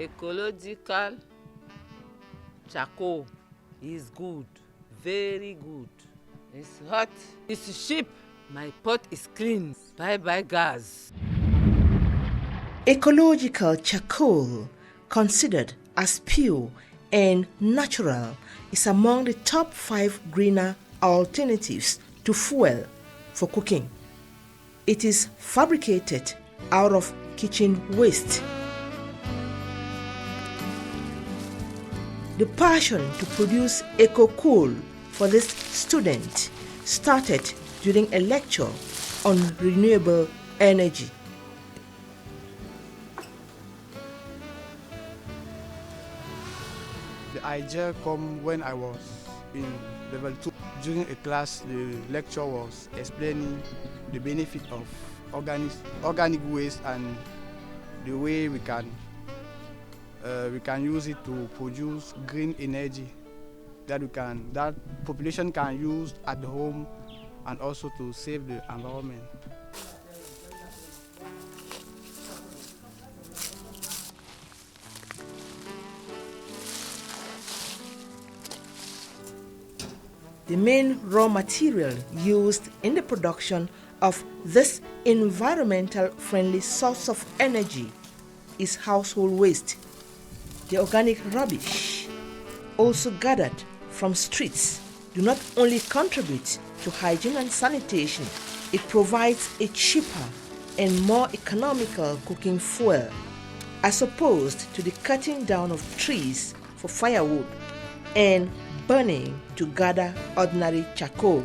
Ecological charcoal is good, very good. It's hot, it's cheap, my pot is clean. Bye-bye gas. Ecological charcoal, considered as pure and natural, is among the top 5 greener alternatives to fuel for cooking. It is fabricated out of kitchen waste. The passion to produce eco-coal for this student started during a lecture on renewable energy. The idea came when I was in level 2. During a class, the lecturer was explaining the benefit of organic waste and the way we can use it to produce green energy that population can use at home and also to save the environment. The main raw material used in the production of this environmental friendly source of energy is household waste. The organic rubbish, also gathered from streets, do not only contribute to hygiene and sanitation, it provides a cheaper and more economical cooking fuel, as opposed to the cutting down of trees for firewood and burning to gather ordinary charcoal.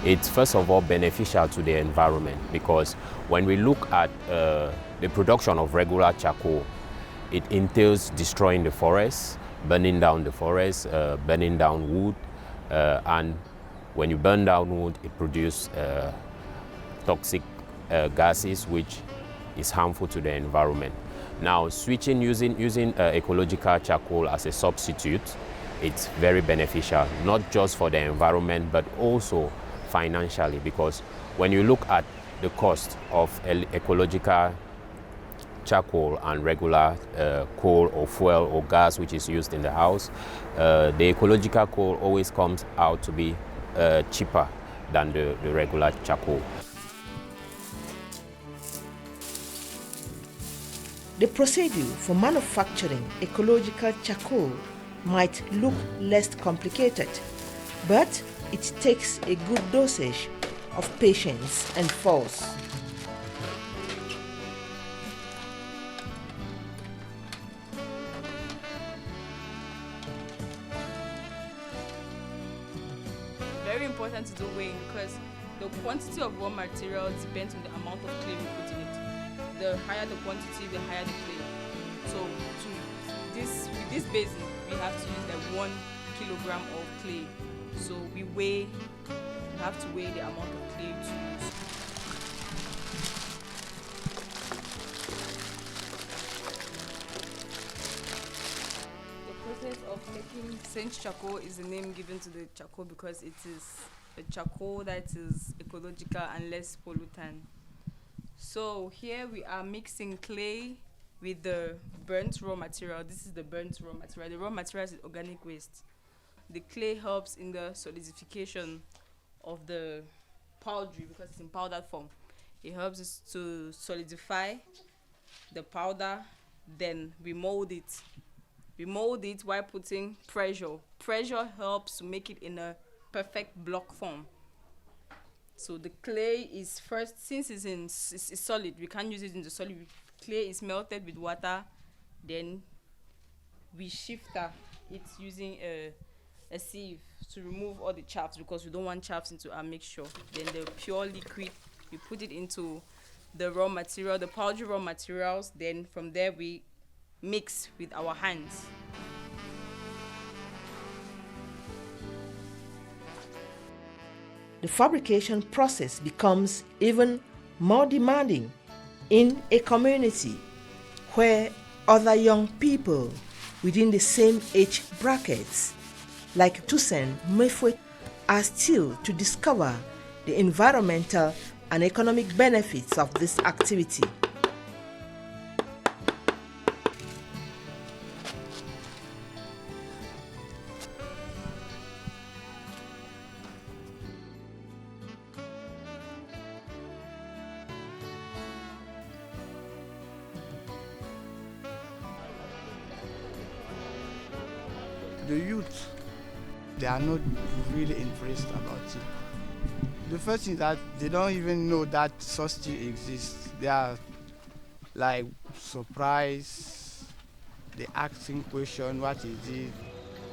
It's first of all beneficial to the environment, because when we look at the production of regular charcoal, it entails destroying the forest, burning down the forest, burning down wood, and when you burn down wood, it produces toxic gases, which is harmful to the environment. Now, switching using ecological charcoal as a substitute, it's very beneficial, not just for the environment, but also financially, because when you look at the cost of ecological charcoal and regular coal or fuel or gas which is used in the house, the ecological coal always comes out to be cheaper than the regular charcoal. The procedure for manufacturing ecological charcoal might look less complicated, but it takes a good dosage of patience and force. Very important to do weighing, because the quantity of raw material depends on the amount of clay we put in it. The higher the quantity, the higher the clay. So with this basin, we have to use like 1 kilogram of clay. So we have to weigh the amount of clay to use. The process of making SaintCharcoal is the name given to the charcoal because it is a charcoal that is ecological and less pollutant. So here we are mixing clay with the burnt raw material. This is the burnt raw material. The raw material is organic waste. The clay helps in the solidification of the powdery because it's in powdered form. It helps us to solidify the powder, then we mold it. We mold it while putting pressure. Pressure helps to make it in a perfect block form. So the clay is first, since it's solid, we can't use it in the solid. Clay is melted with water, then we shifter it using a sieve to remove all the chaffs because we don't want chaffs into our mixture. Then the pure liquid, we put it into the raw material, the powdery raw materials. Then from there we mix with our hands. The fabrication process becomes even more demanding in a community where other young people within the same age brackets, like Toussaint Mefouet, are still to discover the environmental and economic benefits of this activity. The youth, they are not really impressed about it. The first thing is that they don't even know that such thing exists. They are like surprised, they asking question, what is it?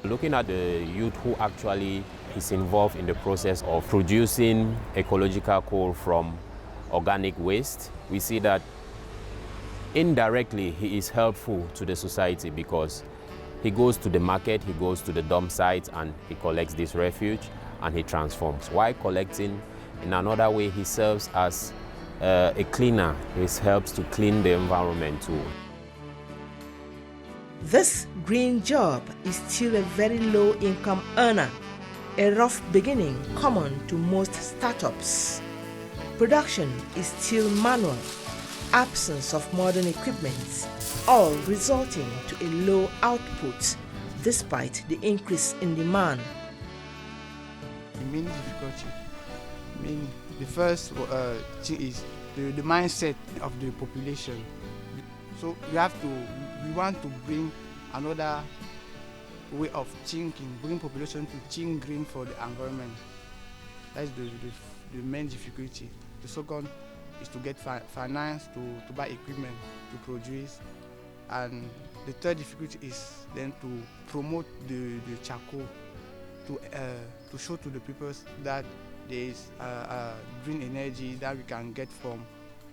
Looking at the youth who actually is involved in the process of producing ecological coal from organic waste, we see that indirectly he is helpful to the society because he goes to the market, he goes to the dump sites, and he collects this refuge and he transforms. While collecting, in another way, he serves as a cleaner. He helps to clean the environment too. This green job is still a very low income earner, a rough beginning common to most startups. Production is still manual, absence of modern equipment, all resulting to a low output despite the increase in demand. The main difficulty, the first thing is the mindset of the population. So we want to bring another way of thinking, bring population to think green for the environment. That's the main difficulty. The second is to get finance to buy equipment to produce. And the third difficulty is then to promote the charcoal, to show to the people that there is green energy that we can get from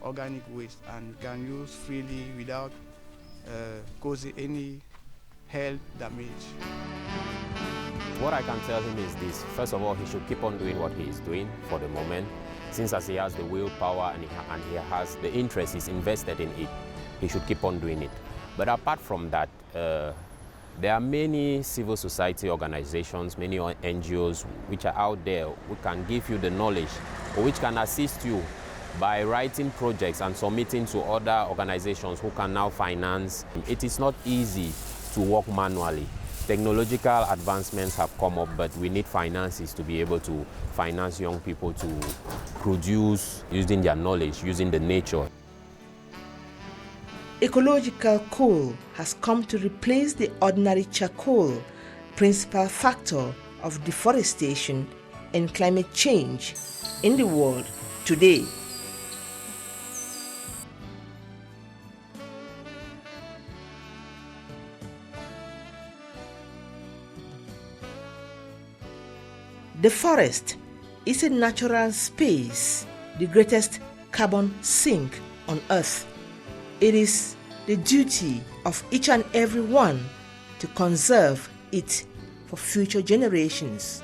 organic waste and we can use freely without causing any health damage. What I can tell him is this. First of all, he should keep on doing what he is doing for the moment. Since as he has the willpower and he has the interest, he's invested in it, he should keep on doing it. But apart from that, there are many civil society organizations, many NGOs which are out there who can give you the knowledge or which can assist you by writing projects and submitting to other organizations who can now finance. It is not easy to work manually. Technological advancements have come up, but we need finances to be able to finance young people to produce using their knowledge, using the nature. Ecological coal has come to replace the ordinary charcoal, principal factor of deforestation and climate change in the world today. The forest is a natural space, the greatest carbon sink on Earth. It is the duty of each and every one to conserve it for future generations.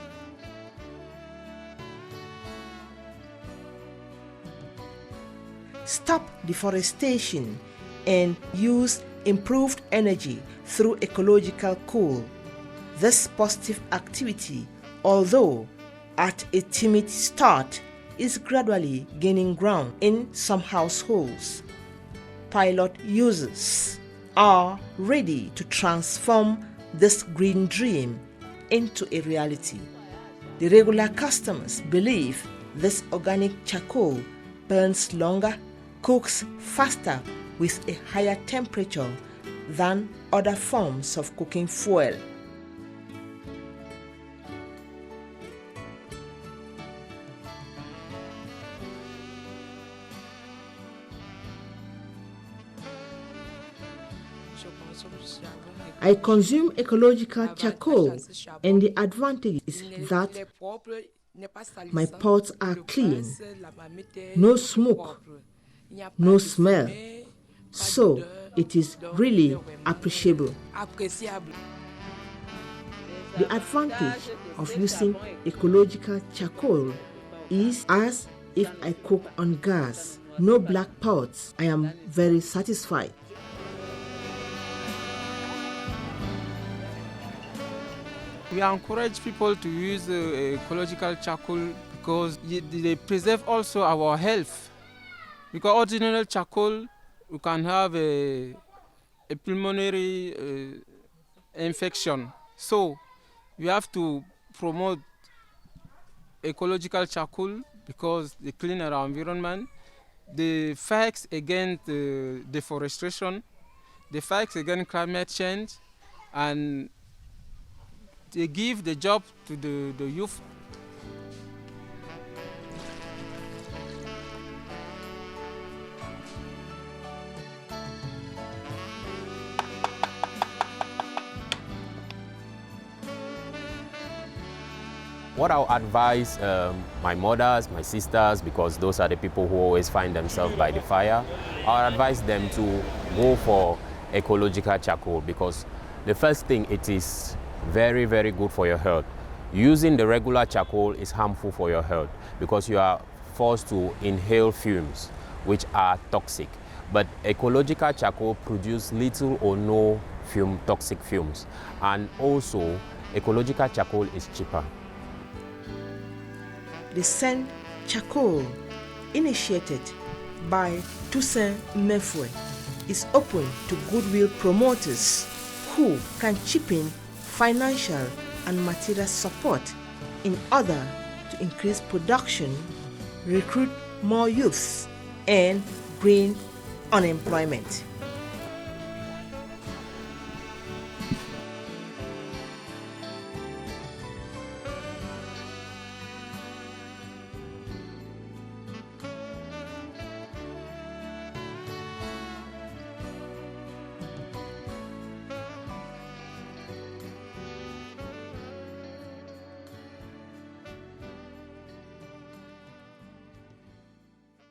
Stop deforestation and use improved energy through ecological coal. This positive activity, although at a timid start, is gradually gaining ground in some households. Pilot users are ready to transform this green dream into a reality. The regular customers believe this organic charcoal burns longer, cooks faster with a higher temperature than other forms of cooking fuel. I consume ecological charcoal, and the advantage is that my pots are clean, no smoke, no smell, so it is really appreciable. The advantage of using ecological charcoal is as if I cook on gas, no black pots. I am very satisfied. We encourage people to use ecological charcoal because they preserve also our health. Because ordinary charcoal, you can have a pulmonary infection. So we have to promote ecological charcoal because they clean our environment. The fights against deforestation, the fights against climate change, and they give the job to the youth. What I'll advise my mothers, my sisters, because those are the people who always find themselves by the fire, I'll advise them to go for ecological charcoal because the first thing, it is very, very good for your health. Using the regular charcoal is harmful for your health because you are forced to inhale fumes which are toxic. But ecological charcoal produces little or no toxic fumes, and also ecological charcoal is cheaper. The SaintCharcoal, initiated by Toussaint Mefoué, is open to goodwill promoters who can chip in financial and material support in order to increase production, recruit more youths, and bring unemployment.